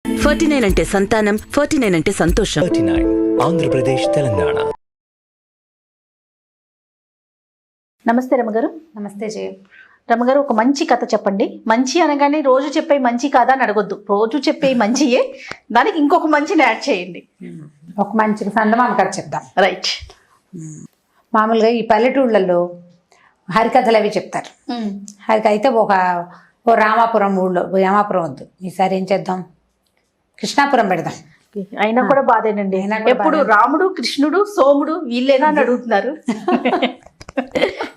49 అంటే సంతానం, 49 అంటే సంతోషం. 39 ఆంధ్రప్రదేశ్, తెలంగాణ. నమస్తే రమగారు. నమస్తే జయ. రమగారు, ఒక మంచి కథ చెప్పండి. మంచి అనగానే రోజు చెప్పే మంచి కాదా అని అడగొద్దు, రోజు చెప్పే మంచియే, దానికి ఇంకొక మంచిని యాడ్ చేయండి. ఒక మంచి సందమామ కథ చెప్దాం. రైట్. మామూలుగా ఈ పల్లెటూళ్ళల్లో హరికథలు అవి చెప్తారు. అయితే ఓ రామాపురం ఊళ్ళో, రామాపురం వద్దు, ఈసారి ఏం చేద్దాం, కృష్ణాపురం పెడదాం. అయినా కూడా బాధేనండి. ఎప్పుడు రాముడు, కృష్ణుడు, సోముడు వీళ్ళేనా అని అడుగుతున్నారు.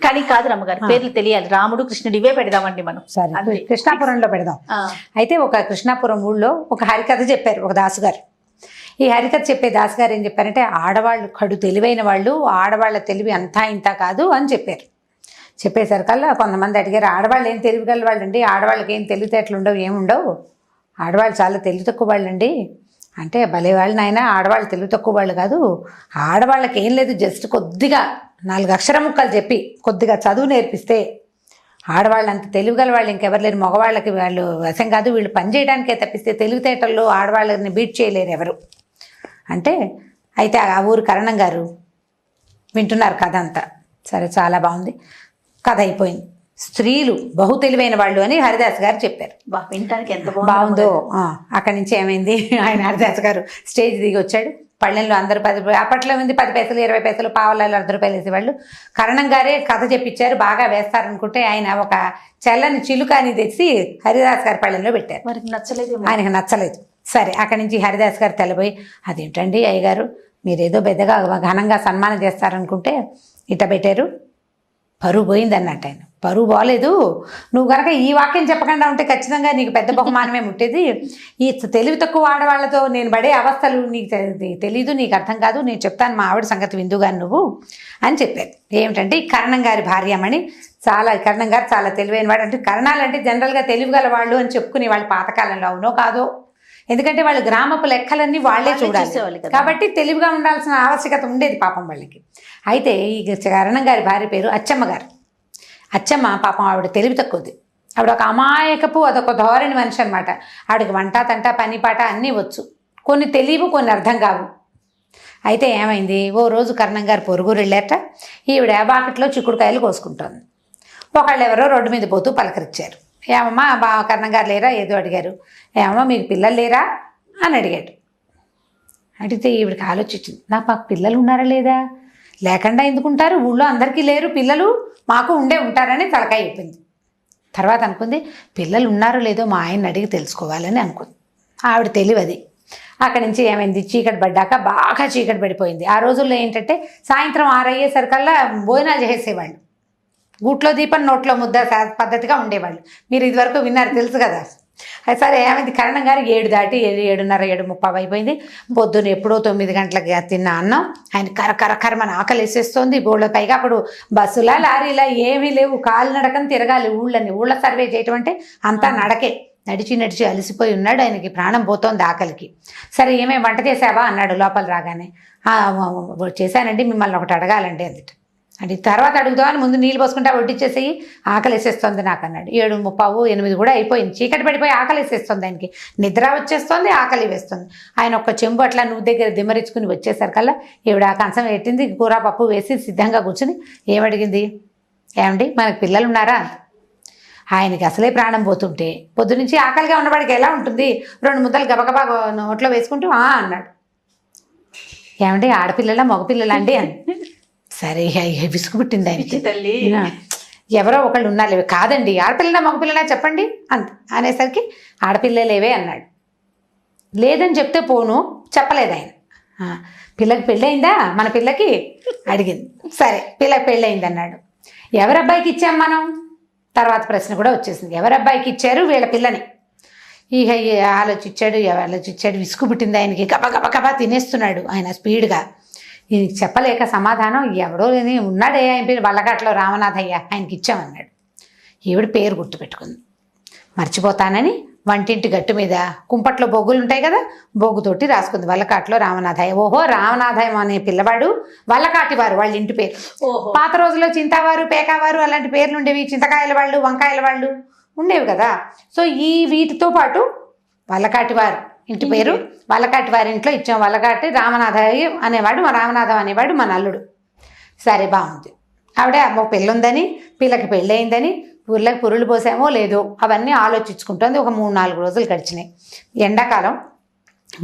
కానీ కాదు రమ్మగారు, పేర్లు తెలియాలి. రాముడు, కృష్ణుడు ఇవే పెడదామండి మనం. సరే, కృష్ణాపురంలో పెడదాం. అయితే ఒక కృష్ణాపురం ఊళ్ళో ఒక హరికథ చెప్పారు ఒక దాసుగారు. ఈ హరికథ చెప్పే దాసుగారు ఏం చెప్పారంటే, ఆడవాళ్ళు కడు తెలివైన వాళ్ళు, ఆడవాళ్ళ తెలివి అంతా ఇంత కాదు అని చెప్పారు. చెప్పేసరికల్లా కొంతమంది అడిగారు, ఆడవాళ్ళు ఏం తెలివిగల వాళ్ళండి, ఆడవాళ్ళకి ఏం తెలివితేటలు ఉండవు, ఏముండవు, ఆడవాళ్ళు చాలా తెలివి తక్కువ వాళ్ళండి అంటే, భలే వాళ్ళు నాయన, ఆడవాళ్ళు తెలివి తక్కువ వాళ్ళు కాదు, ఆడవాళ్ళకి ఏం లేదు, జస్ట్ కొద్దిగా 4 అక్షర ముక్కలు చెప్పి కొద్దిగా చదువు నేర్పిస్తే ఆడవాళ్ళు అంత తెలివిగల వాళ్ళు ఇంకెవరు లేరు, మగవాళ్ళకి వాళ్ళు వశం కాదు, వీళ్ళు పని చేయడానికే తప్పిస్తే తెలివితేటల్లో ఆడవాళ్ళని బీట్ చేయలేరు ఎవరు అంటే. అయితే ఆ ఊరు కరణం గారు వింటున్నారు కథ అంతా. సరే, చాలా బాగుంది, కథ అయిపోయింది. స్త్రీలు బహు తెలివైన వాళ్ళు అని హరిదాస్ గారు చెప్పారు. వినటానికి ఎంత బాగుందో. అక్కడి నుంచి ఏమైంది, ఆయన హరిదాస్ గారు స్టేజ్ దిగి వచ్చాడు. పళ్ళెంలో అందరూ 10, అప్పట్లో ఉంది 10 పైసలు 20 పైసలు, పావలాలు 10 రూపాయలు వేసేవాళ్ళు. కరణం గారే కథ చెప్పించారు, బాగా వేస్తారనుకుంటే ఆయన ఒక చల్లని చిలుకాని తెచ్చి హరిదాస్ గారి పళ్ళెంలో పెట్టారు. వారికి నచ్చలేదు, ఆయనకు నచ్చలేదు. సరే, అక్కడి నుంచి హరిదాస్ గారు తెల్లబోయి, అదేంటండి అయ్యగారు, మీరేదో పెద్దగా ఘనంగా సన్మానం చేస్తారనుకుంటే ఇట్ట పెట్టారు, పరువు పోయింది అన్నట్టు. ఆయన పరువు బాగలేదు, నువ్వు కనుక ఈ వాక్యం చెప్పకుండా ఉంటే ఖచ్చితంగా నీకు పెద్ద బహుమానమే ముట్టేది. ఈ తెలివి తక్కువ ఆడవాళ్లతో నేను పడే అవస్థలు నీకు తెలీదు, నీకు అర్థం కాదు, నేను చెప్తాను, మా ఆవిడ సంగతి విందుగాని నువ్వు అని చెప్పారు. ఏమిటంటే, ఈ కరణం గారి భార్యమని, కరణం గారు చాలా తెలివైన వాడు. అంటే కరణాలంటే జనరల్గా తెలివిగల వాళ్ళు అని చెప్పుకునే వాళ్ళు పాతకాలంలో, అవునో కాదో, ఎందుకంటే వాళ్ళు గ్రామపు లెక్కలన్నీ వాళ్ళే చూడాలి కాబట్టి తెలివిగా ఉండాల్సిన ఆవశ్యకత ఉండేది పాపం వాళ్ళకి. అయితే ఈ కరణం గారి భార్య పేరు అచ్చమ్మ గారు. అచ్చమ్మ పాపం ఆవిడ తెలివి తక్కువది. ఆవిడ ఒక అమాయకపు, అదొక ధోరణి మనిషి అనమాట. ఆవిడకి వంట తంట పని పాట అన్నీ వచ్చు, కొన్ని తెలియవు, కొన్ని అర్థం కావు. అయితే ఏమైంది, ఓ రోజు కరణం గారు పొరుగురు వెళ్ళారట. ఈవిడ బాకెట్లో చిక్కుడుకాయలు కోసుకుంటోంది. ఒకళ్ళు ఎవరో రోడ్డు మీద పోతూ పలకరించారు. ఏమమ్మా కరణం గారు లేరా ఏదో అడిగారు. ఏమమ్మా మీకు పిల్లలు లేరా అని అడిగాడు. అడిగితే ఈవిడికి ఆలోచించింది, మాకు పిల్లలు ఉన్నారా లేదా, లేకుండా ఎందుకుంటారు, ఊళ్ళో అందరికీ లేరు పిల్లలు, మాకు ఉంటారని తలకాయ అయిపోయింది. తర్వాత అనుకుంది, పిల్లలు ఉన్నారో లేదో మా ఆయన్ని అడిగి తెలుసుకోవాలని అనుకుంది. ఆవిడ తెలివది. అక్కడి నుంచి ఏమైంది, చీకటి పడ్డాక బాగా చీకటి పడిపోయింది. ఆ రోజుల్లో ఏంటంటే సాయంత్రం 6 అయ్యేసరికల్లా భోజనాలు చేసేవాళ్ళు, గూట్లో దీపం నోట్లో ముద్ద పద్ధతిగా ఉండేవాళ్ళు. మీరు ఇదివరకు విన్నారు, తెలుసు కదా. సరే, ఏమైంది, కరణం గారు 7 దాటి 7:30 7:30 అయిపోయింది. పొద్దున్న ఎప్పుడో 9 గంటలకి తిన్న అన్నం ఆయన కరమని ఆకలి వేసేస్తోంది. బోళ్ళ పైగా అప్పుడు బస్సులా లారీలా ఏమీ లేవు, కాలినడకని తిరగాలి ఊళ్ళ సర్వే చేయటం అంటే అంతా నడకే. నడిచి అలసిపోయి ఉన్నాడు, ఆయనకి ప్రాణం పోతోంది ఆకలికి. సరే, ఏమేమి వంట చేసావా అన్నాడు లోపల రాగానే. చేశానండి, మిమ్మల్ని ఒకటి అడగాలండి అందుట. అంటే తర్వాత అడుగుతామని ముందు నీళ్ళు పోసుకుంటా వడ్డిచ్చేసేయి, ఆకలి వేసేస్తుంది నాకు అన్నాడు. 7:30 8 కూడా అయిపోయింది, చీకటి పడిపోయి ఆకలి వేసేస్తుంది ఆయనకి, నిద్ర వచ్చేస్తుంది, ఆకలి వేస్తుంది. ఆయన ఒక్క చెంబు అట్లా నువ్వు దగ్గర దిమ్మరించుకుని వచ్చేసరికల్లా ఈవిడ ఆ కంచం పెట్టింది, కూర పప్పు వేసి సిద్ధంగా కూర్చుని ఏమడిగింది, ఏమండి మనకు పిల్లలు ఉన్నారా. ఆయనకి అసలే ప్రాణం పోతుంటే పొద్దునుంచి ఆకలిగా ఉన్నవాడికి ఎలా ఉంటుంది, 2 ముద్దలు గబగబా నోట్లో వేసుకుంటూ అన్నాడు. ఏమండి ఆడపిల్లలా మగపిల్లలా అండి అని. సరే, విసుగు పుట్టింది ఆయనకి. తల్లి, ఎవరో ఒకళ్ళు ఉన్నారు, కాదండి ఆడపిల్లనా మగపిల్లనా చెప్పండి అంత అనేసరికి ఆడపిల్లలేవే అన్నాడు. లేదని చెప్తే పోను, చెప్పలేదు ఆయన. పిల్లకి పెళ్ళయిందా మన పిల్లకి అడిగింది. సరే, పిల్లకి పెళ్ళయింది అన్నాడు. ఎవరబ్బాయికి ఇచ్చాం మనం, తర్వాత ప్రశ్న కూడా వచ్చేసింది, ఎవరబ్బాయికి ఇచ్చారు వీళ్ళ పిల్లని. ఇక ఆలోచించాడు, విసుగు పుట్టింది ఆయనకి. గబగబా తినేస్తున్నాడు ఆయన స్పీడ్గా. ఈయనకి చెప్పలేక సమాధానం, ఎవడో ఉన్నాడే ఆయన పేరు వల్లకాట్లో రామనాథయ్య, ఆయనకి ఇచ్చామన్నాడు. ఈవిడ పేరు గుర్తుపెట్టుకుంది. మర్చిపోతానని వంటింటి గట్టు మీద కుంపట్లో బొగ్గులు ఉంటాయి కదా, బొగ్గుతోటి రాసుకుంది వల్లకాట్లో రామనాథయ్య. ఓహో, రామనాథయ్య అనే పిల్లవాడు వల్లకాటి వారు వాళ్ళ ఇంటి పేరు. పాత రోజుల్లో చింతావారు, పేకావారు అలాంటి పేర్లు ఉండేవి, చింతకాయల వాళ్ళు, వంకాయల వాళ్ళు ఉండేవి కదా. సో వీటితో పాటు వల్లకాటి వారు ఇంటి పేరు వల్లకాటి వారి ఇంట్లో ఇచ్చాం. వల్లకాటి రామనాథయ్య అనేవాడు, మా రామనాథం అనేవాడు మన అల్లుడు. సరే బాగుంది. ఆవిడ ఒక పిల్ల ఉందని, పిల్లకి పెళ్ళి అయిందని, ఊళ్ళకి పురుళ్ళు పోసామో లేదో అవన్నీ ఆలోచించుకుంటుంది. ఒక 3-4 రోజులు గడిచినాయి. ఎండాకాలం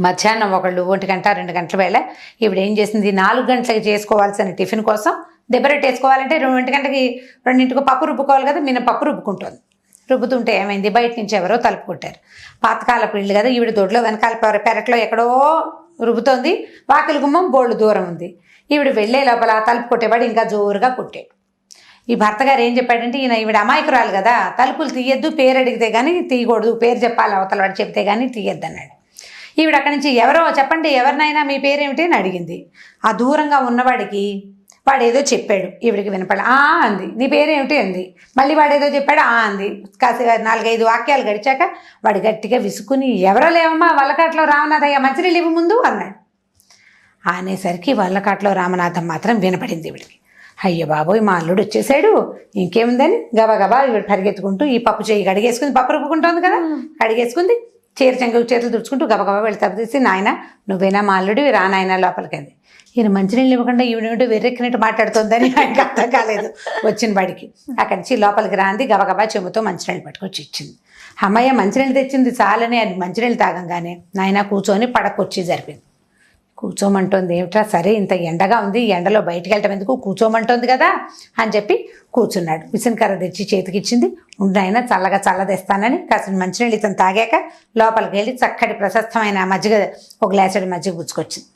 మధ్యాహ్నం 1 గంట 2 గంటల వేళ ఈవిడ ఏం చేసింది, 4 గంటలకి చేసుకోవాల్సిన టిఫిన్ కోసం దెబ్బరొట్టి వేసుకోవాలంటే 2 గంటకి 2 పప్పు రుబ్బుకోవాలి కదా, మినపప్పు రుబ్బుకుంటుంది. రుబ్బుతుంటే ఏమైంది, బయట నుంచి ఎవరో తలుపు కొట్టారు. పాతకాలపు ఇళ్ళు కదా, ఈవిడ దొడ్లో వెనకాల పెరట్లో ఎక్కడో రుబ్బుతోంది. వాకిలి గుమ్మం బోళ్ళు దూరం ఉంది. ఈవిడ వెళ్ళే లోపల తలుపు కొట్టేవాడు ఇంకా జోరుగా కొట్టాడు. ఈ భర్త గారు ఏం చెప్పాడంటే, ఈవిడ అమాయకురాలు కదా, తలుపులు తీయద్దు, పేరు అడిగితే కానీ తీయకూడదు, పేరు చెప్పాలి, అవతల వాడు చెప్తే కానీ తీయద్దు అన్నాడు. ఈవిడ అక్కడి నుంచి ఎవరో చెప్పండి, ఎవరినైనా మీ పేరేమిటి అని అడిగింది. ఆ దూరంగా ఉన్నవాడికి వాడు ఏదో చెప్పాడు, ఈవిడికి వినపడ అంది. నీ పేరేమిటి అంది. మళ్ళీ వాడు ఏదో చెప్పాడు, అంది. కాసి 4-5 వాక్యాలు గడిచాక వాడు గట్టిగా విసుకుని, ఎవరో లేవమ్మా, వల్లకాట్లో రామనాథయ్య మంచినీళ్ళు ఇవ్వు ముందు అన్నాడు. అనేసరికి వల్లకాట్లో రామనాథం మాత్రం వినపడింది ఈవిడికి. అయ్యో బాబోయ్, మా అల్లుడు వచ్చేసాడు, ఇంకేముందని గబగబా ఈవిడ పరిగెత్తుకుంటూ ఈ పప్పు చేయి కడిగేసుకుంది. పప్పు రుబ్బుకుంటుంది కదా, కడిగేసుకుంది. చేతులు తుడుచుకుంటూ గబగబా వెళ్ళి తప్పు తీసి, నాయన నువ్వేనా మా అల్లుడు, రా నాయన లోపలికింది. ఈయన మంచినీళ్ళు ఇవ్వకుండా ఈవిడేమిటో వెర్రెక్కినట్టు మాట్లాడుతుందని ఆయనకు అర్థం కాలేదు. వచ్చిన వాడికి అక్కడి నుంచి లోపలికి రాంది. గబగబా చెముతో మంచినీళ్ళు పట్టుకొచ్చి ఇచ్చింది. అమ్మయ్య మంచినీళ్ళు తెచ్చింది చాలని అది మంచినీళ్ళు తాగంగానే నాయన కూర్చొని పడకొచ్చి జరిపింది. కూర్చోమంటుంది. ఏమిట్రా, సరే ఇంత ఎండగా ఉంది, ఎండలో బయటికి వెళ్ళటం ఎందుకు, కూర్చోమంటుంది కదా అని చెప్పి కూర్చున్నాడు. విసనకర్ర తెచ్చి చేతికిచ్చింది. ఉండాయన చల్లగా చల్లదేస్తానని కాసిన మంచినీళ్ళు ఇతను తాగాక లోపలికి వెళ్ళి చక్కటి ప్రశస్తమైన మజ్జిగ, ఒక గ్లాసుడి మజ్జిగ పుచ్చుకొచ్చింది.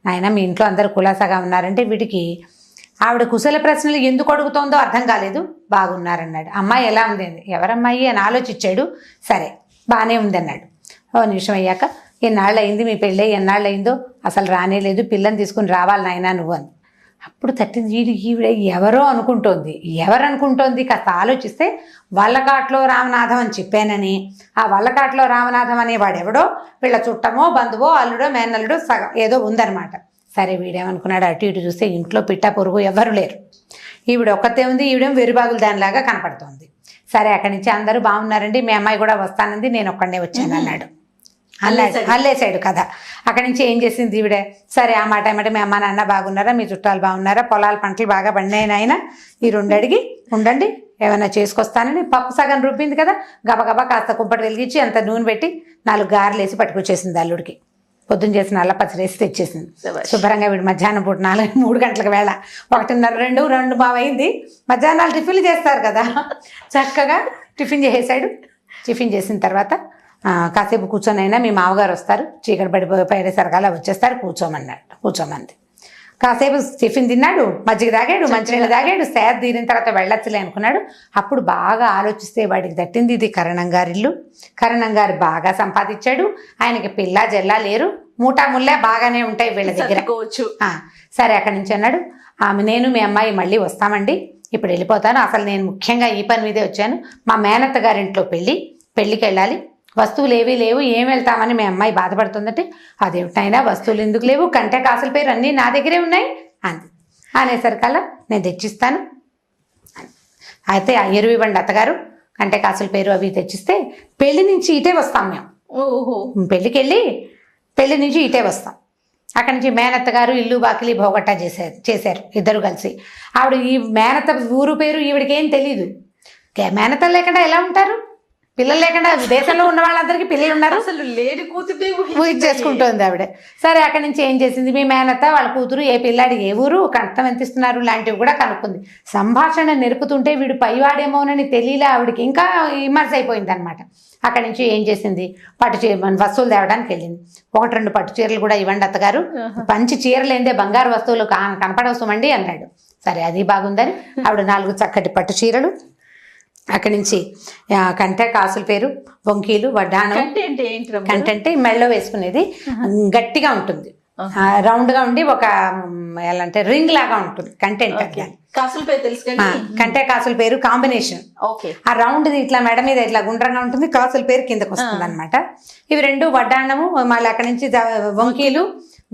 నాయన మీ ఇంట్లో అందరూ కులాసాగా ఉన్నారంటే, వీడికి ఆవిడ కుశల ప్రశ్నలు ఎందుకు అడుగుతోందో అర్థం కాలేదు. బాగున్నారన్నాడు. అమ్మాయి ఎలా ఉంది అంది. ఎవరమ్మాయి అని ఆలోచించాడు. సరే బాగానే ఉంది అన్నాడు. ఓ నిమిషం అయ్యాక, ఎన్నాళ్ళు అయింది మీ పెళ్ళి, ఎన్నాళ్ళు అయిందో, అసలు రానేలేదు, పిల్లని తీసుకుని రావాలి నాయన నువ్వు అని. అప్పుడు తట్టింది. ఈవిడ ఎవరో అనుకుంటోంది. ఎవరనుకుంటోంది కాస్త ఆలోచిస్తే, వల్లకాట్లో రామనాథం అని చెప్పానని, ఆ వల్లకాట్లో రామనాథం అనేవాడెవడో వీళ్ళ చుట్టమో బంధువో అల్లుడో మేనల్లుడో సగం ఏదో ఉందన్నమాట. సరే వీడేమనుకున్నాడు, అటు ఇటు చూస్తే ఇంట్లో పిట్ట పొరుగు ఎవ్వరు లేరు. ఈవిడ ఒక్కతే ఉంది. ఈవిడేం వెరుబాగులు దానిలాగా కనపడుతోంది. సరే అక్కడి నుంచి అందరూ బాగున్నారండి, మీ అమ్మాయి కూడా వస్తానంది, నేను ఒక్కడే వచ్చాను అన్నాడు. అల్లేసాడు కదా. అక్కడి నుంచి ఏం చేసింది ఈవిడ, సరే ఆ మాట ఏమంటే మీ అమ్మ నాన్న బాగున్నారా, మీ చుట్టాలు బాగున్నారా, పొలాలు పంటలు బాగా పండినాయి ఆయన, ఈ 2 అడిగి ఉండండి ఏమైనా చేసుకొస్తానని పప్పు సగం రుబ్బింది కదా, గబగబా కాస్త కుంపటి వెలిగించి అంత నూనె పెట్టి 4 గారెలు వేసి పట్టుకొచ్చేసింది అల్లుడికి. పొద్దున్న చేసిన నల్ల పచ్చడి వేసి తెచ్చేసింది. శుభ్రంగా వీడు మధ్యాహ్నం పూట 3 గంటలకు వేళ 1:30 2 బావైంది. మధ్యాహ్నాలు టిఫిన్లు చేస్తారు కదా, చక్కగా టిఫిన్ చేసేసాడు. టిఫిన్ చేసిన తర్వాత కాసేపు కూర్చొనైనా మీ మామగారు వస్తారు, చీకటి పడిపోయేసరికి అలా వచ్చేస్తారు, కూర్చోమంది. కాసేపు టిఫిన్ తిన్నాడు, మజ్జిగ తాగాడు, మంచినీళ్ళు తాగాడు. సేద తీరిన తర్వాత వెళ్ళొచ్చులే అనుకున్నాడు. అప్పుడు బాగా ఆలోచిస్తే వాడికి తట్టింది, ఇది కరణం గారి ఇల్లు, కరణం గారు బాగా సంపాదించాడు, ఆయనకి పిల్ల జల్లా లేరు, మూటా ముల్లా బాగానే ఉంటాయి వీళ్ళ దగ్గర. సరే అక్కడి నుంచి అన్నాడు, నేను మీ అమ్మాయి మళ్ళీ వస్తామండి, ఇప్పుడు వెళ్ళిపోతాను, అసలు నేను ముఖ్యంగా ఈ పని మీదే వచ్చాను, మా మేనత్త గారింట్లో పెళ్ళికి వెళ్ళాలి, వస్తువులు ఏవీ లేవు, ఏం వెళ్తామని మీ అమ్మాయి బాధపడుతుందంటే, అదేమిటైనా వస్తువులు ఎందుకు లేవు, కంటే కాసుల పేరు అన్నీ నా దగ్గరే ఉన్నాయి అంది. అనేసరికల్లా నేను తెచ్చిస్తాను. అయితే ఎరువు ఇవ్వండి అత్తగారు, కంటే కాసుల పేరు అవి తెచ్చిస్తే పెళ్లి నుంచి ఇటే వస్తాం మేము. పెళ్ళికి వెళ్ళి పెళ్లి నుంచి ఇటే వస్తాం. అక్కడి నుంచి మేనత్త గారు ఇల్లు బాకిలి భోగట్టా చేశారు ఇద్దరు కలిసి. ఆవిడ ఈ మేనత్త ఊరు పేరు ఈవిడికి ఏం తెలీదు. మేనత్త లేకుండా ఎలా ఉంటారు, పిల్లలు లేకుండా దేశంలో ఉన్న వాళ్ళందరికీ పిల్లలు ఉన్నారు, అసలు లేని కూతురు చేసుకుంటోంది ఆవిడ. సరే అక్కడి నుంచి ఏం చేసింది, మీ మేనత్త వాళ్ళ కూతురు ఏ పిల్లాడి ఏ ఊరు కంఠం ఎంత ఇస్తున్నారు లాంటివి కూడా కనుక్కుంది. సంభాషణ నెరుపుతుంటే వీడు పైవాడేమోనని తెలియలే ఆవిడకి, ఇంకా ఇమర్స్ అయిపోయింది అనమాట. అక్కడి నుంచి ఏం చేసింది, వస్తువులు తేవడానికి వెళ్ళింది. 1-2 పట్టు చీరలు కూడా ఇవ్వండి అత్తగారు, పంచి చీరలు ఏందే బంగారు వస్తువులు కనపడవసమండి అన్నాడు. సరే అది బాగుందని ఆవిడ 4 చక్కటి పట్టు చీరలు, అక్కడి నుంచి కంటే కాసుల పేరు, వంకీలు, వడ్డాణం. కంటే అంటే మెళ్ళో వేసుకునేది, గట్టిగా ఉంటుంది, రౌండ్గా ఉండి ఒక ఎలా అంటే రింగ్ లాగా ఉంటుంది కంటెంట్. కాసుల పేరు తెలుసు, కంటే కాసుల పేరు కాంబినేషన్. ఆ రౌండ్ ఇట్లా మెడ మీద ఇట్లా గుండ్రంగా ఉంటుంది, కాసుల పేరు కిందకు వస్తుంది అనమాట. ఇవి 2 వడ్డాణము, మళ్ళీ అక్కడి నుంచి వంకీలు,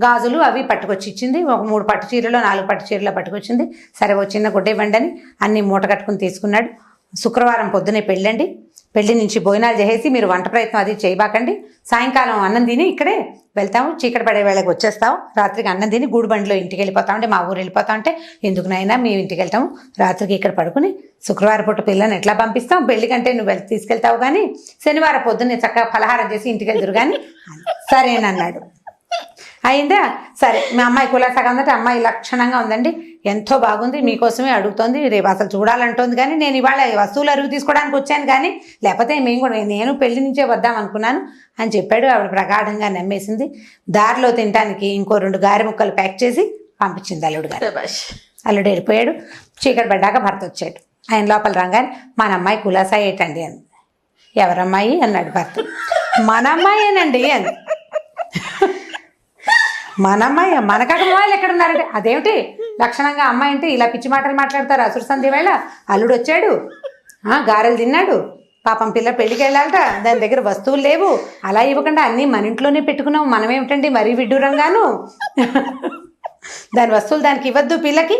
గాజులు అవి పట్టుకొచ్చి ఇచ్చింది. ఒక 3 పట్టు చీరలో 4 పట్టు చీరలో పట్టుకొచ్చింది. సరే ఓ చిన్న గుడ్డ ఇవ్వండి అని అన్ని మూట కట్టుకుని తీసుకున్నాడు. శుక్రవారం పొద్దునే పెళ్ళండి, పెళ్లి నుంచి భోజనాలు చేసేసి మీరు వంట ప్రయత్నం అది చేయబాకండి. సాయంకాలం అన్నం తిని ఇక్కడే వెళ్తాము, చీకటి పడే వేళకి వచ్చేస్తాము. రాత్రికి అన్నం తిని గూడుబండిలో ఇంటికి వెళ్ళిపోతామంటే మా ఊరు వెళ్ళిపోతామంటే ఎందుకునైనా మేము ఇంటికి వెళ్తాము, రాత్రికి ఇక్కడ పడుకుని శుక్రవారం పూట పిల్లని ఎట్లా పంపిస్తాం, పెళ్లి కంటే నువ్వు తీసుకెళ్తావు కానీ శనివారం పొద్దున్నే చక్కగా ఫలహారం చేసి ఇంటికి వెళ్తురు కానీ సరేనన్నాడు. అయిందా? సరే, మీ అమ్మాయి కులాసాగా ఉందంటే అమ్మాయి లక్షణంగా ఉందండి, ఎంతో బాగుంది, మీకోసమే అడుగుతోంది, రేపు అసలు చూడాలంటోంది, కానీ నేను ఇవాళ వస్తువులు అరుగు తీసుకోవడానికి వచ్చాను కానీ లేకపోతే మేము కూడా నేను పెళ్లి నుంచే వద్దాం అనుకున్నాను అని చెప్పాడు. ఆవిడ ప్రగాఢంగా నమ్మేసింది. దారిలో తినడానికి ఇంకో 2 గారె ముక్కలు ప్యాక్ చేసి పంపించింది అల్లుడు గారు. అల్లుడు వెళ్ళిపోయాడు. చీకటి పడ్డాక భర్త వచ్చాడు. ఆయన లోపల రాగానే మన అమ్మాయి కులాసా ఏటండి అని. ఎవరమ్మాయి అన్నాడు భర్త. మన అమ్మాయేనండి అని. మన అమ్మాయి, మనకక్కడ అమ్మాయిలు ఎక్కడ ఉన్నారంటే అదేమిటి లక్షణంగా అమ్మాయి అంటే ఇలా పిచ్చి మాటలు మాట్లాడతారు. అసురు సంధి వేళ అల్లుడు వచ్చాడు, గారెలు తిన్నాడు, పాపం పిల్ల పెళ్ళికి వెళ్ళాలట, దాని దగ్గర వస్తువులు లేవు, అలా ఇవ్వకుండా అన్నీ మన ఇంట్లోనే పెట్టుకున్నాం, మనమేమిటండి మరీ విడ్డూరంగాను, దాని వస్తువులు దానికి ఇవ్వద్దు పిల్లకి,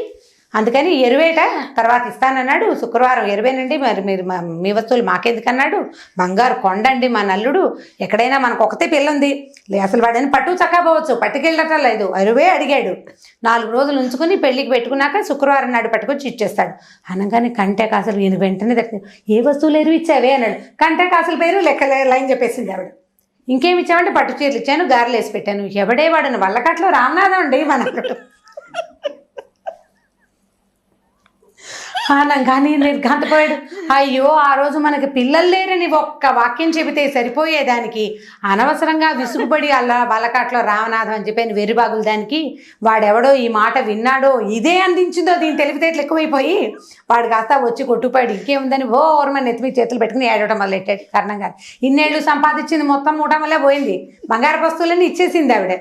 అందుకని ఎరువేట తర్వాత ఇస్తానన్నాడు. శుక్రవారం ఎరువేనండి, మరి మీరు మీ వస్తువులు మాకెందుకన్నాడు, బంగారు కొండండి మా నల్లుడు, ఎక్కడైనా మనకు ఒకతే పిల్ల ఉంది, అసలు వాడని పట్టు చక్కపోవచ్చు, పట్టుకెళ్ళటం లేదు, ఎరువే అడిగాడు. 4 రోజులు ఉంచుకుని పెళ్ళికి పెట్టుకున్నాక శుక్రవారం నాడు పట్టుకొచ్చి ఇచ్చేస్తాడు. అనగానే కంటే కాసులు ఈయన వెంటనే దగ్గర ఏ వస్తువులు ఎరువు ఇచ్చావే అన్నాడు. కంటే కాసుల పేరు లెక్క లైన్ చెప్పేసింది ఆవిడ. ఇంకేమి ఇచ్చామంటే పట్టు చీరలు ఇచ్చాను, గారెలు వేసి పెట్టాను. ఎవడే వాడను వల్లకట్లో రామనాథం అండి మనకు. కానీ నిర్ఘాంతపోయాడు. అయ్యో ఆ రోజు మనకి పిల్లలు లేరని ఒక్క వాక్యం చెబితే సరిపోయేదానికి అనవసరంగా విసుగుపడి అలా వలకాట్లో రామనాథం అని చెప్పాను వెర్రిబాగులు దానికి. వాడెవడో ఈ మాట విన్నాడో ఇదే అందించిందో దీని తెలివితేటలు ఎక్కువైపోయి వాడు కాస్త వచ్చి కొట్టుపోయాడు. ఇంకేముందని ఓర్మని నెత్తిమీ చేతులు పెట్టుకుని ఏడవడం మొదలెట్టాడు. కారణం కాదు, ఇన్నేళ్ళు సంపాదించింది మొత్తం మూట వల్లే పోయింది, బంగారు వస్తువులన్నీ ఇచ్చేసింది ఆవిడ.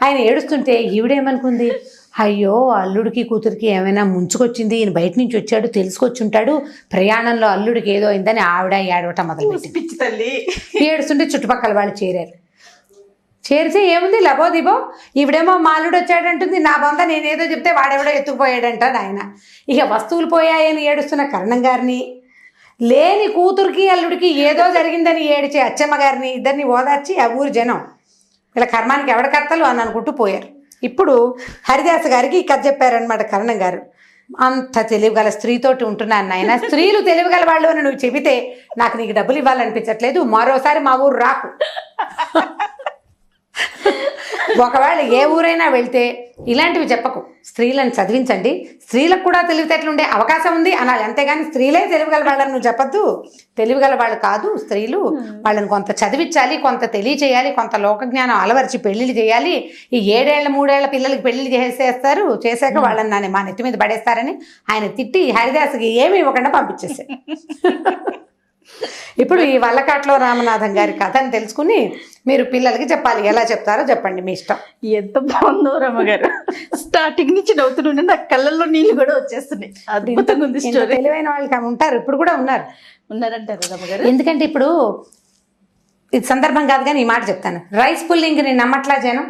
ఆయన ఏడుస్తుంటే ఈవిడేమనుకుంది, అయ్యో అల్లుడికి కూతురికి ఏమైనా ముంచుకొచ్చింది, ఈయన బయట నుంచి వచ్చాడు తెలుసుకొచ్చుంటాడు, ప్రయాణంలో అల్లుడికి ఏదో అయిందని ఆవిడ ఏడవటం మొదలుపెట్టింది. పిచ్చి తల్లి ఏడుస్తుంటే చుట్టుపక్కల వాళ్ళు చేరారు. చేరితే ఏముంది లబో దిబో, ఈవిడేమో మా అల్లుడు వచ్చాడంటుంది, నా బొంద నేనేదో చెప్తే వాడెవడో ఎత్తుకుపోయాడంట ఆయన. ఇక వస్తువులు పోయాయని ఏడుస్తున్న కరణం గారిని, లేని కూతురికి అల్లుడికి ఏదో జరిగిందని ఏడిచే అచ్చమ్మ గారిని, ఇద్దరిని ఓదార్చి ఆ ఊరు జనం ఇలా కర్మానికి ఎవడ కర్తలు అని అనుకుంటూ పోయారు. ఇప్పుడు హరిదాస్ గారికి ఈ కథ చెప్పారనమాట కరణం గారు. అంత తెలివిగల స్త్రీతోటి ఉంటున్నాను నాయన, స్త్రీలు తెలివిగల వాళ్ళు అని నువ్వు చెబితే నాకు నీకు డబ్బులు ఇవ్వాలనిపించట్లేదు, మరోసారి మా ఊరు రాకు. ఒకవేళ ఏ ఊరైనా వెళ్తే ఇలాంటివి చెప్పకు, స్త్రీలను చదివించండి, స్త్రీలకు కూడా తెలివితేటలు ఉండే అవకాశం ఉంది అనాలి, అంతేగాని స్త్రీలే తెలివిగల వాళ్ళని నువ్వు చెప్పద్దు. తెలివిగల వాళ్ళు కాదు స్త్రీలు, వాళ్ళని కొంత చదివించాలి, కొంత తెలియచేయాలి, కొంత లోకజ్ఞానం అలవరిచి పెళ్లిళ్ళు చేయాలి. ఈ 7 ఏళ్ల 3 ఏళ్ల పిల్లలకి పెళ్లిళ్ళు చేశాక వాళ్ళని మా నెత్తి మీద పడేస్తారని ఆయన తిట్టి హరిదాస్కి ఏమీ ఇవ్వకుండా పంపించేసారు. ఇప్పుడు ఈ వల్లకాట్లో రామనాథం గారి కథని తెలుసుకుని మీరు పిల్లలకి చెప్పాలి. ఎలా చెప్తారో చెప్పండి, మీ ఇష్టం. ఎంత బాగుందో రమ్మగారు, స్టార్టింగ్ నుంచి నవ్వుతుండే నాకు కళ్ళల్లో నీళ్ళు కూడా వచ్చేస్తున్నాయి. తెలివైన వాళ్ళకి ఉంటారు, ఇప్పుడు కూడా ఉన్నారంటారు రమ్మగారు. ఎందుకంటే ఇప్పుడు ఇది సందర్భం కాదు కానీ ఈ మాట చెప్తాను. రైస్ పుల్లింగ్ నేను నమ్మట్లా జనం.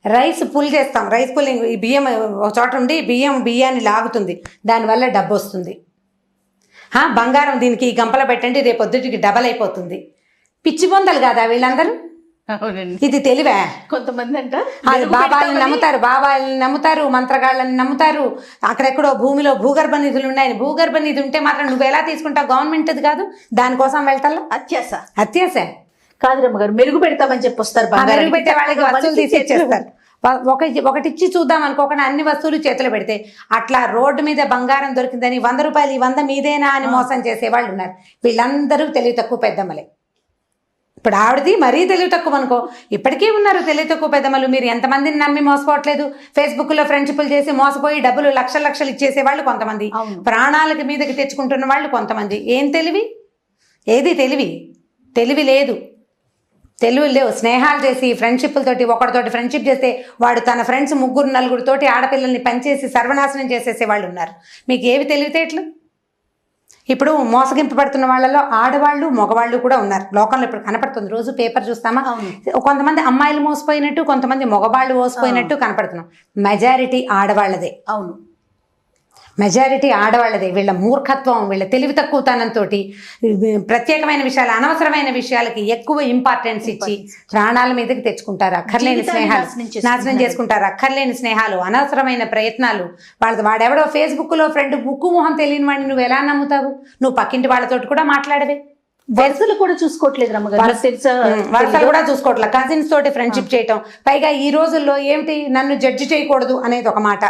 రైస్ పుల్ చేస్తాం, రైస్ పుల్లింగ్, ఈ బియ్యం ఒక చోట ఉండి బియ్యాన్ని లాగుతుంది, దానివల్ల డబ్బు వస్తుంది. బంగారం దీనికి గంపలో పెట్టండి రేపొద్దుటికి డబల్ అయిపోతుంది. పిచ్చి బొందలు కాదా వీళ్ళందరూ? ఇది తెలివే? కొంతమంది అంట బాబాలని నమ్ముతారు, మంత్రగాళ్ళని నమ్ముతారు. అక్కడెక్కడో భూమిలో భూగర్భ నిధులు ఉన్నాయని, భూగర్భ నిధి ఉంటే మాత్రం నువ్వు ఎలా తీసుకుంటావు, గవర్నమెంట్ అది కాదు, దానికోసం వెళ్తాను. అత్యాస కాదు రమ్మగారు, మెరుగు పెడతామని చెప్పి వస్తారు, మెరుగు పెట్టే వాళ్ళకి వస్తువులు తీసేస్తారు. ఒకటిచ్చి చూద్దాం అనుకోకుండా అన్ని వస్తువులు చేతులు పెడితే అట్లా రోడ్డు మీద బంగారం దొరికిందని 100 రూపాయలు 100 మీదేనా అని మోసం చేసేవాళ్ళు ఉన్నారు. వీళ్ళందరూ తెలివి తక్కువ పెద్దమ్మలే. ఇప్పుడు ఆవిడది మరీ తెలివి తక్కువ అనుకో, ఇప్పటికీ ఉన్నారు తెలివి తక్కువ పెద్దమ్మలు. మీరు ఎంతమందిని నమ్మి మోసపోవట్లేదు? ఫేస్బుక్లో ఫ్రెండ్షిప్లు చేసి మోసపోయి డబ్బులు లక్షలు ఇచ్చేసే వాళ్ళు కొంతమంది, ప్రాణాలకి మీదకి తెచ్చుకుంటున్న వాళ్ళు కొంతమంది. ఏం తెలివి? ఏది తెలివి లేదు, తెలివి లేవు. స్నేహాలు చేసి ఫ్రెండ్షిప్లతోటి ఒకటితోటి ఫ్రెండ్షిప్ చేస్తే వాడు తన ఫ్రెండ్స్ 3 4 తోటి ఆడపిల్లల్ని పనిచేసి సర్వనాశనం చేసేసే వాళ్ళు ఉన్నారు. మీకు ఏవి తెలివితేటలు? ఇప్పుడు మోసగింపబడుతున్న వాళ్ళలో ఆడవాళ్ళు మగవాళ్ళు కూడా ఉన్నారు లోకంలో. ఇప్పుడు కనపడుతుంది, రోజు పేపర్ చూస్తామా, కొంతమంది అమ్మాయిలు మోసపోయినట్టు, కొంతమంది మగవాళ్ళు మోసపోయినట్టు కనపడుతున్నాం. మెజారిటీ ఆడవాళ్ళదే. అవును, మెజారిటీ ఆడవాళ్ళదే. వీళ్ళ మూర్ఖత్వం, వీళ్ళ తెలివి తక్కువతనంతో ప్రత్యేకమైన విషయాలు, అనవసరమైన విషయాలకి ఎక్కువ ఇంపార్టెన్స్ ఇచ్చి ప్రాణాల మీదకి తెచ్చుకుంటారు. అక్కర్లేని స్నేహాలు నాశనం చేసుకుంటారు, అక్కర్లేని స్నేహాలు, అనవసరమైన ప్రయత్నాలు. వాడెవడో ఫేస్బుక్లో ఫ్రెండ్ ముక్కు మొహం తెలియని వాడిని నువ్వు ఎలా నమ్ముతావు? నువ్వు పక్కింటి వాళ్ళతోటి కూడా మాట్లాడవే. వరుసలు కూడా చూసుకోవట్లేదు రమ్మగారు, వరుసలు కూడా చూసుకోవట్లేదు. కజిన్స్ తోటి ఫ్రెండ్షిప్ చేయటం. పైగా ఈ రోజుల్లో ఏమిటి, నన్ను జడ్జి చేయకూడదు అనేది ఒక మాట.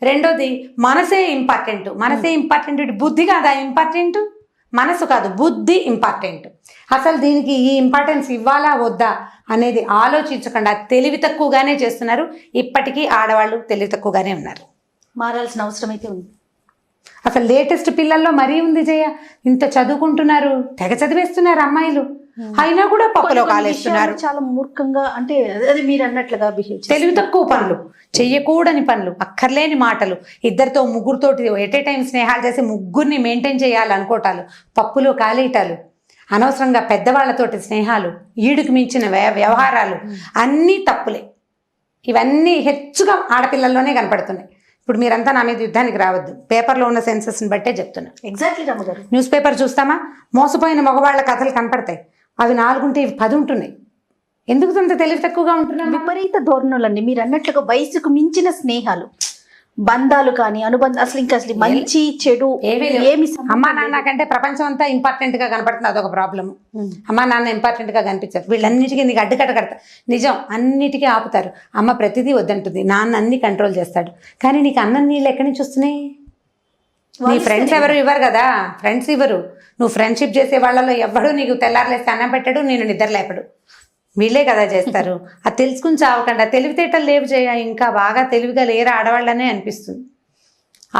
రెండోది మనసే ఇంపార్టెంట్. మనసే ఇంపార్టెంట్. బుద్ధి కాదా ఇంపార్టెంట్? మనసు కాదు, బుద్ధి ఇంపార్టెంట్. అసలు దీనికి ఈ ఇంపార్టెన్స్ ఇవ్వాలా వద్దా అనేది ఆలోచించకుండా తెలివి తక్కువగానే చేస్తున్నారు. ఇప్పటికీ ఆడవాళ్ళు తెలివి తక్కువగానే ఉన్నారు. మారాల్సిన అవసరం అయితే ఉంది. అసలు లేటెస్ట్ పిల్లల్లో మరీ ఉంది జయ. ఇంత చదువుకుంటున్నారు, తెగ చదివేస్తున్నారు అమ్మాయిలు, అయినా కూడా పప్పులో కాలేస్తున్నారు. చాలా మూర్ఖంగా, అంటే అది మీరు అన్నట్లుగా బిహేవ్, తెలివి తక్కువ పనులు, చెయ్యకూడని పనులు, అక్కర్లేని మాటలు, ఇద్దరితో ముగ్గురుతోటి ఎట్ ఏ టైం స్నేహాలు చేసి ముగ్గురిని మెయింటైన్ చేయాలనుకోవటాలు, పప్పులో కాలేయటాలు, అనవసరంగా పెద్దవాళ్లతోటి స్నేహాలు, ఈడుకు మించిన వ్యవహారాలు, అన్నీ తప్పులే. ఇవన్నీ హెచ్చుగా ఆడపిల్లల్లోనే కనపడుతున్నాయి. ఇప్పుడు మీరంతా నా మీద యుద్ధానికి రావద్దు, పేపర్లో ఉన్న సెన్సెస్ని బట్టే చెప్తున్నా. ఎగ్జాక్ట్లీ రమ్మగారు. న్యూస్ పేపర్ చూస్తామా, మోసపోయిన మగవాళ్ళ కథలు కనపడతాయి. అవి 4 ఉంటే ఇవి 10 ఉంటున్నాయి. ఎందుకు అంత తెలివి తక్కువగా ఉంటున్నాను? విపరీత ధోరణులండి. మీరు అన్నట్లుగా వయసుకు మించిన స్నేహాలు, బంధాలు కానీ అనుబంధం, అసలు మంచి చెడు ఏమి అమ్మా నాన్న కంటే ప్రపంచం అంతా ఇంపార్టెంట్ గా కనపడుతుంది. అదొక ప్రాబ్లమ్. అమ్మా నాన్న ఇంపార్టెంట్ గా కనిపించారు. వీళ్ళన్నిటికీ నీకు అడ్డుకట్ట కడతారు. నిజం, అన్నిటికీ ఆపుతారు. అమ్మ ప్రతిదీ వద్దంటుంది, నాన్న అన్ని కంట్రోల్ చేస్తాడు. కానీ నీకు అన్నం నీళ్ళు ఎక్కడి నుంచి వస్తున్నాయి? నీ ఫ్రెండ్స్ ఎవరు ఇవ్వరు కదా, ఫ్రెండ్స్ ఇవ్వరు. నువ్వు ఫ్రెండ్షిప్ చేసే వాళ్ళలో ఎవ్వడూ నీకు తెల్లారులేస్తే అన్నం పెట్టాడు, నేను నిద్ర లేపడు. వీళ్ళే కదా చేస్తారు. అది తెలుసుకుని చావకుండా. తెలివితేటలు లేవు చేయ, ఇంకా బాగా తెలివిగా లేరు ఆడవాళ్ళనే అనిపిస్తుంది.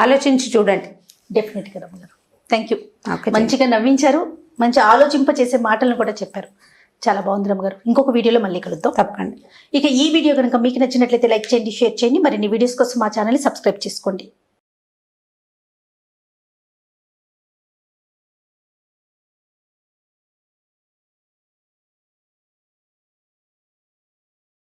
ఆలోచించి చూడండి. డెఫినెట్గా రమ్మగారు. Thank you. ఓకే, మంచిగా నవ్వించారు, మంచి ఆలోచింప చేసే మాటలను కూడా చెప్పారు. చాలా బాగుంది రమ్మగారు. ఇంకొక వీడియోలో మళ్ళీ కలుద్దాం. తప్పకండి. ఇక ఈ వీడియో కనుక మీకు నచ్చినట్లయితే లైక్ చేయండి, షేర్ చేయండి. మరిన్ని వీడియోస్ కోసం మా ఛానల్ని సబ్స్క్రైబ్ చేసుకోండి.